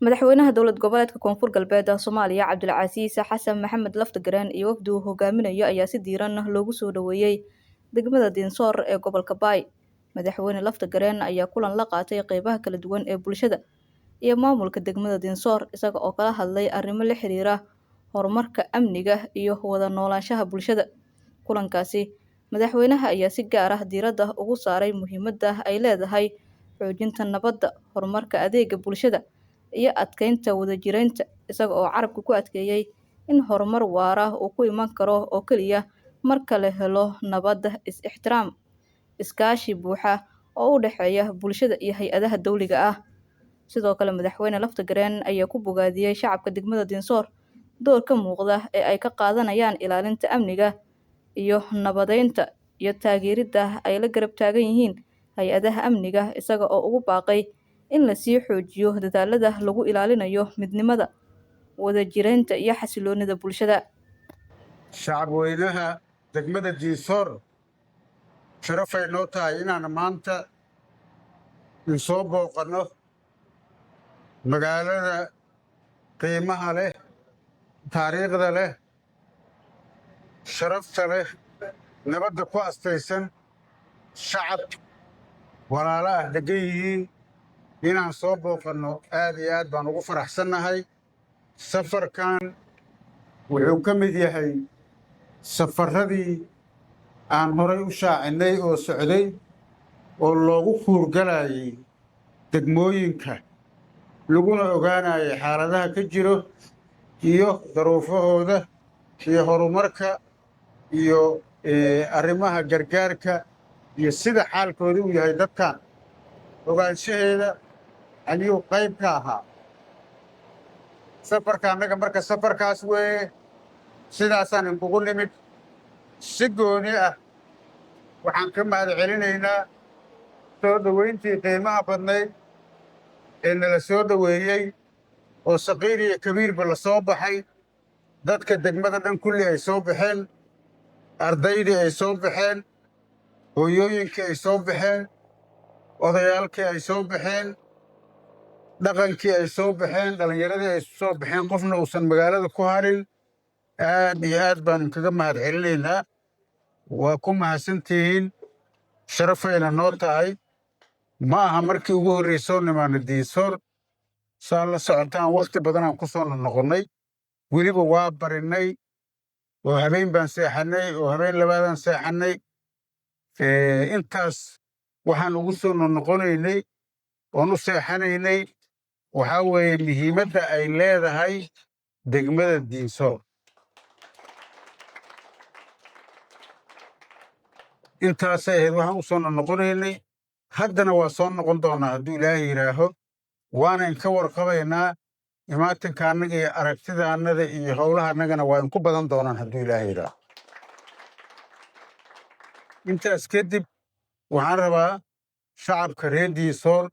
madaxweynaha dowlad goboleedka koonfur galbeed Soomaaliya Cabdulcasiis Xasan Maxamed Laftagareen iyo wafdi uu hogaaminayo ayaa si diiran loogu soo dhaweeyay degmada Dinsoor ee gobolka Baay. Madaxweyne Laftagareen ayaa kulan la qaatay qeybaha kala duwan ee bulshada iyo maamulka degmada Dinsoor isaga oo kala hadlay arrimo la xiriira horumarka amniga iyo wada noolaanshaha bulshada. Kulankaasi madaxweynaha ayaa si gaar ah diiradda ugu saaray muhiimadda ay leedahay xoojinta nabadda, horumarka adeega bulshada iyo adkeynta wadajiraynta isaga oo carabka ku adkeeyay in horumar waara uu ku iman karo oo kaliya marka la helo nabad, is-ixtiraam, iskaashi buuxa oo u dhexeeya bulshada iyo hay-adaha dawliga ah. Sidoo kale madaxweyne Laftagareen ayaa ku bogaadiyay shacabka degmada Dinsoor doorka muuqda ee ay ka qaadanayaan ilaalinta amniga iyo nabadeynta iyo taageeridda ay la garab taagan yihiin hay-adaha amniga isaga oo ugu baaqay in la sii xoojiyo dadaalada lagu ilaalinayo midnimada, wadajiraynta iyo xasiloonida bulshada. shacabweynaha degmada Dinsoor sharafay noo tahay inaan maanta soo booqanno magaalada qiimaha leh, taariikhda leh, sharafta leh, nabadda ku astaysan, shacab walaalo ah degan yihiin inaan soo booqanno aad iyo aad baan ugu faraxsannahay. safarkan wuxuu ka mid yahay safarradii aan horay u shaacinay oo socday oo loogu kuurgalayay degmooyinka laguna ogaanayay xaaladaha ka jiro iyo daruufahooda iyo horumarka iyo arrimaha gargaarka iyo sida xaalkooda u yahay dadkan ogaanshaheeda ayuu qayb ka ahaa safarka annaga. marka safarkaas weeye sidaasaan inkugu nimid. si gooni ah waxaan ka mahad celinaynaa soo dhoweyntii qiimaha badnayd ee nala soo dhoweeyey oo saqiir iyo kabiirba la soo baxay. dadka degmada dhan kulli ay soo baxeen, ardaydii ay soo baxeen, hooyooyinkii ay soo baxeen, odayaalkii ay soo baxeen, dhaqankii ay soo baxeen, dhallinyaradii ay soo baxeen, qofna uusan magaalada ku harin. aad iyo aad baan inkaga mahad celinaynaa. waa ku mahadsantihiin, sharafayna noo tahay. ma aha markii ugu horraysoo nimaana Dinsoor. saa la socotaan wakhti badanaan ku soo noqonnay, weliba waa barinnay oo habeen baan seexannay oo habeen labaadaan seexannay. intaas waxaan ugu soo noqonaynay oon u seexanaynay waxaa weeye muhiimadda ay leedahay degmada Dinsoor. intaasay ahayd waxaan u soo noqonaynay. haddana waa soo noqon doonnaa hadduu ilaahay yidhaaho. waana inka warqabaynaa imaatinka annaga iyo aragtida annada iyo howlaha annagana waa inku badan doonaan hadduu ilaahay yidhaaho. intaas kadib waxaan rabaa shacabka reer Dinsoor,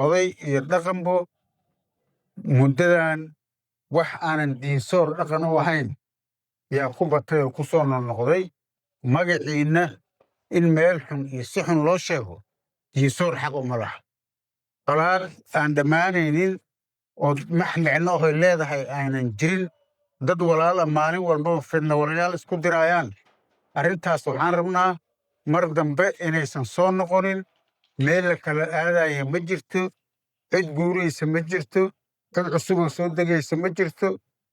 oday iyo dhaqanbo, muddadan wax aanan Dinsoor dhaqan u ahayn yaa ku batay oo ku soo noqnoqday. magaciinna in meel xun iyo si xun loo sheego Dinsoor xaq uma laha. qalaad aan dhammaanaynin oo max micno ohoy leedahay aynan jirin. dad walaala maalin walbaba fidna walayaal isku diraayaan. arrintaas waxaan rabnaa mar dambe inaysan soo noqonin. meel la kala aadaya ma jirto, cid guuraysa ma jirto, dad cusuboo soo degaysa ma jirto.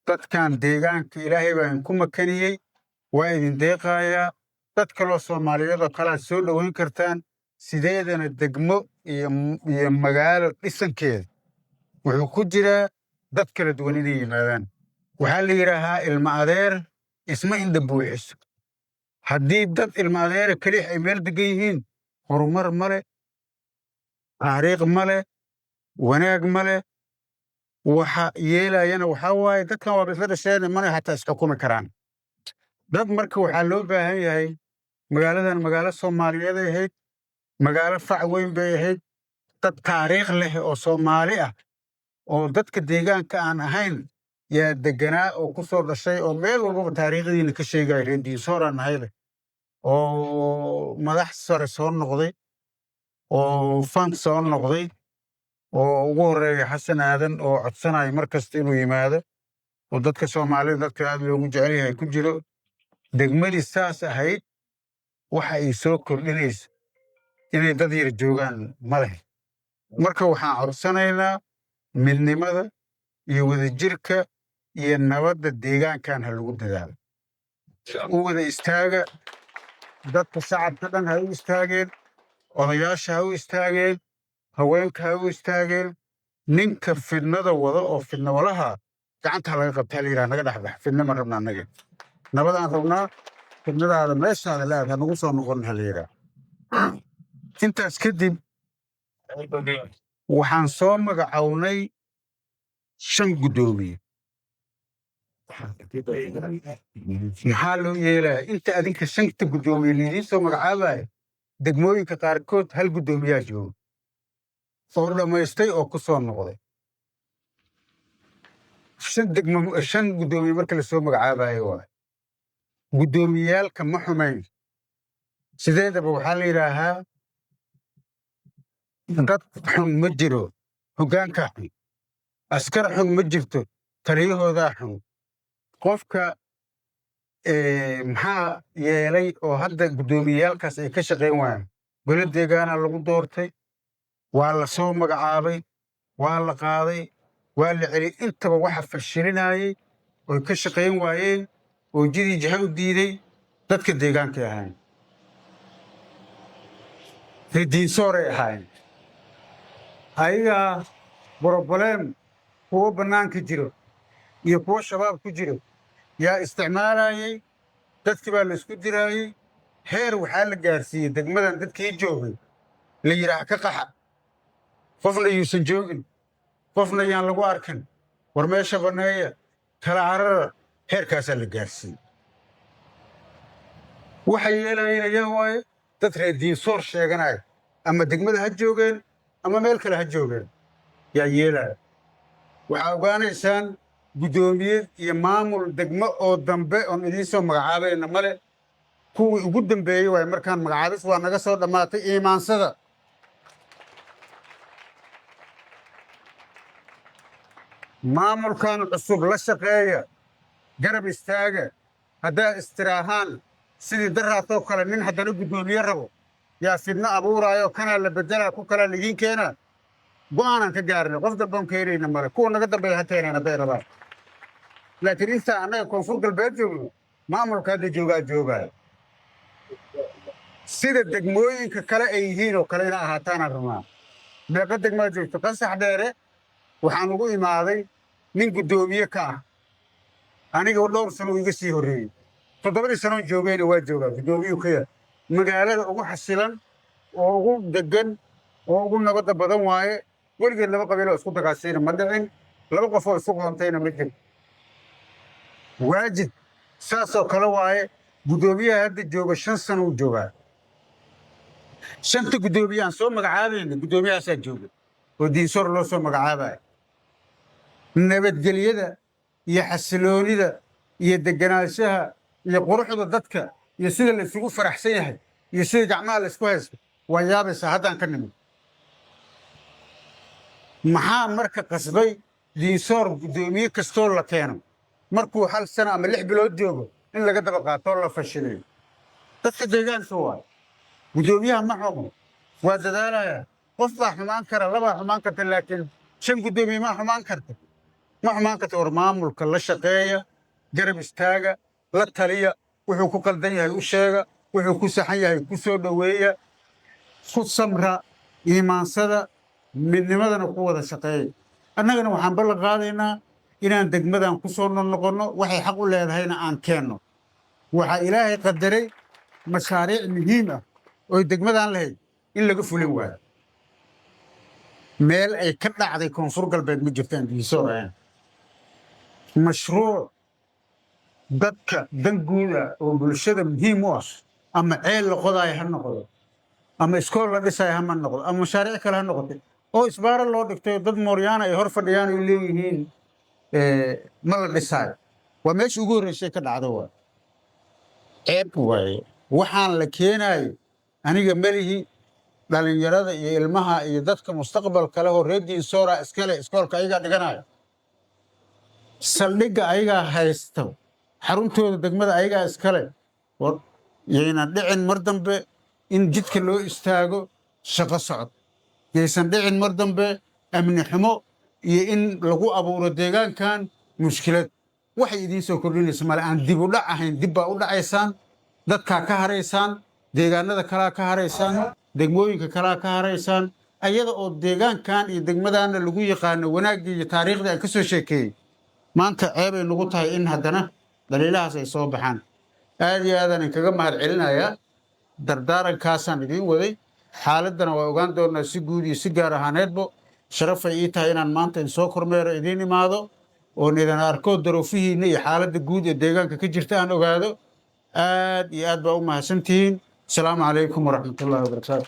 dadkan deegaanka ilaahay baa idinku makaniyey, waa idin deeqaayaa. dad kaloo Soomaaliyadoo kalaad soo dhoweyn kartaan. sideedana degmo iyo magaalo dhisankeeda wuxuu ku jiraa dad kala duwan inay yimaadaan. waxaa la yidhaahaa ilma adeer isma indha buuxiso. haddii dad ilma adeera kelix ay meel degan yihiin, horumar ma leh, taariikh ma leh, wanaag ma leh. waxa yeelayana waxaa waaye dadkan waaba isla dhasheen mana xataa isxukumi karaan. dad marka waxaa loo baahan yahay. magaaladan magaalo Soomaaliyeed ay ahayd, magaalo fac weyn bay ahayd. dad taariikh leh oo Soomaali ah oo dadka deegaanka aan ahayn yaa deganaa oo ku soo dhashay oo meel walbaba taariikhdiina ka sheegaya. reer Dinsoor aan nahay leh oo madax sare soo noqday oo fan soo noqday oo ugu horeeya xasan aadan oo codsanaya mar kasta inuu yimaado oo dadka soomaalida dadka aad loogu jecel yahay ku jiro degmadii saas ahayd waxa ay soo kordhinaysa inay dad yar joogaan ma leh marka waxaan codsanaynaa midnimada iyo wadajirka iyo nabadda deegaankan ha lagu dadaalo u wada istaaga dadka shacabka dhan ha u istaageen odayaasha ha u istaageen haweenka ha u istaageen ninka fidnada wada oo fidnawalaha gacanta laga qabtaa la yidhaha naga dhexbax fidna ma rabna annaga nabadaan rabnaa fidnadaada meeshaada laad ha nagu soo noqon ha la yidhaha intaas kadib waxaan soo magacownay 5 guddoomiye maxaa loo yeelaya inta adinka 5 guddoomiye liidiin soo magacaabaya degmooyinka qaarkood hal guddoomiyaa jooga oo dhammaystay oo ku soo noqday 5 guddoomiye marka la soo magacaabayo waay guddoomiyaalka ma xumayn sideedaba waxaa la yidhaahaa dad xun ma jiro hoggaankaa xun askar xun ma jirto taliyahoodaa xun qofka maxaa yeelay oo hadda guddoomiyayaalkaas ay ka shaqayn waayaan golo deegaana lagu doortay waa la soo magacaabay waa la qaaday waa la celiyey intaba waxa fashilinayay oy ka shaqayn waayeen oo jidii jaha u diiday dadka deegaankay ahayn diinsooray ahaayeen ayagaa broblem kuwo bannaanka jiro iyo kuwo shabaab ku jiro yaa isticmaalayay dadkii baa la isku diraayey heer waxaa la gaarsiiyey degmadan dadkii joogay la yidhaah ka qaxa qofna yuusan joogin qofna yaan lagu arkin war meesha banneeya kala carara heerkaasaa la gaarsiiyey waxay yeelayeen ayaa waaye dad reer diinsoor sheeganaya ama degmada ha joogeen ama meel kale ha joogeen yaa yeelaya waxaa ogaanaysaan guddoomiye iyo maamul degmo oo dambe oon idiin soo magacaabayna male kuwii ugu dambeeyey waay markaan magacaabis waa naga soo dhammaatay iimaansada maamulkan cusub la shaqeeya garab istaaga haddaa istiraahaan sidii daraatoo kale nin haddana guddoomiye rabo yaa fidno abuuraayo kanaa la beddelaa ku kalaa ligiin keenaa go'aanaan ka gaarnay qof damboon keenayna male kuwa naga dambeeya ha keenayna bay rabaan laakiin intaa annaga koonfur galbeed joogno maamulka hadda joogaa sida degmooyinka kale ay yihiin oo kale ina ahaataanaan rabnaa meeqa degmaa joogto qasax dheere waxaan ugu imaaday nin guddoomiye ka ah aniga dhowr sano iga sii horreeyey 7 sanoon joogayna waa joogaa guddoomiyuu ka yar magaalada ugu xasilan oo ugu deggan oo ugu nabadda badan waaye weligeed 2 qabiiloo isku dagaasayna ma dhicin 2 qof oo isu qoontayna ma jiro waajid saasoo kale waaye guddoomiyaha hadda jooga 5 sano uu joogaa 5 guddoomiyaan soo magacaabayna guddoomiyahaasaa jooga oo diinsoor loo soo magacaabaya nabadgelyada iyo xasiloonida iyo deganaanshaha iyo quruxda dadka iyo sida la isugu faraxsan yahay iyo sida gacmaha la isku haysto waa yaabaysaa haddaan ka nimid maxaa marka qasbay diinsoor guddoomiye kastoo la keeno markuu 1 sano ama 6 bilood joogo in laga daba qaatoo la fashiliyo dadka deegaanka waay guddoomiyaha ma xumo waa dadaalaya qof baa xumaan kara 2 xumaan karta laakiin 5 guddoomiye ma xumaan karta war maamulka la shaqeeya garab istaaga la taliya wuxuu ku qaldan yahay u sheega wuxuu ku saxan yahay ku soo dhoweeya ku samra iimaansada midnimadana ku wada shaqeeya annagana waxaan ballan qaadaynaa inaan degmadan ku soo noqonno waxay xaq u leedahayna aan keenno waxaa ilaahay qadaray mashaariic muhiim ah oo degmadan lahayd in laga fulin waayo meel ay ka dhacday koonfur galbeed ma jirtaan diinsoor mashruuc dadka danguuda oo bulshada muhiim u ah ama ceel la qodaayo ha noqdo ama iskool la dhisaayo ha ma noqdo ama mashaariic kale ha noqotay oo isbaaro loo dhigtay dad mooryaana ay hor fadhiyaan ay leeyihiin ma la dhisaayo waa meesha ugu horreysay ka dhacdo waa ceeb waaye waxaan la keenaayo aniga melihi dhalinyarada iyo ilmaha iyo dadka mustaqbalka leh oo reer diinsoora iskale iskoolka ayagaa dhiganayo saldhigga ayagaa haysta xaruntooda degmada ayagaa iskale war yaynan dhicin mar dambe in jidka loo istaago shaqo socod yaysan dhicin mar dambe amni xumo iyo in lagu abuuro deegaankan mushkilad waxay idiin soo kordhinaysa male aan dib u dhac ahayn dib baa u dhacaysaan dadkaa ka haraysaan deegaanada kalaa ka haraysaan degmooyinka kalaa ka haraysaan ayada oo deegaankan iyo degmadaana lagu yaqaano wanaaggii iyo taariikhdii aan ka soo sheekeeyey maanta ceebay nagu tahay in haddana daliilahaas ay soo baxaan aad iyo aadaan inkaga mahad celinayaa dardaarankaasaan idiin waday xaaladdana waa ogaan doonnaa si guud iyo si gaar ahaaneedbo sharafay ii tahay inaan maanta in soo kormeero idiin imaado oon idan arko daroofihiinna iyo xaaladda guud ee deegaanka ka jirta aan ogaado aad iyo aad baa u mahadsantihiin asalaamu calaykum waraxmatullahi wabarakaatu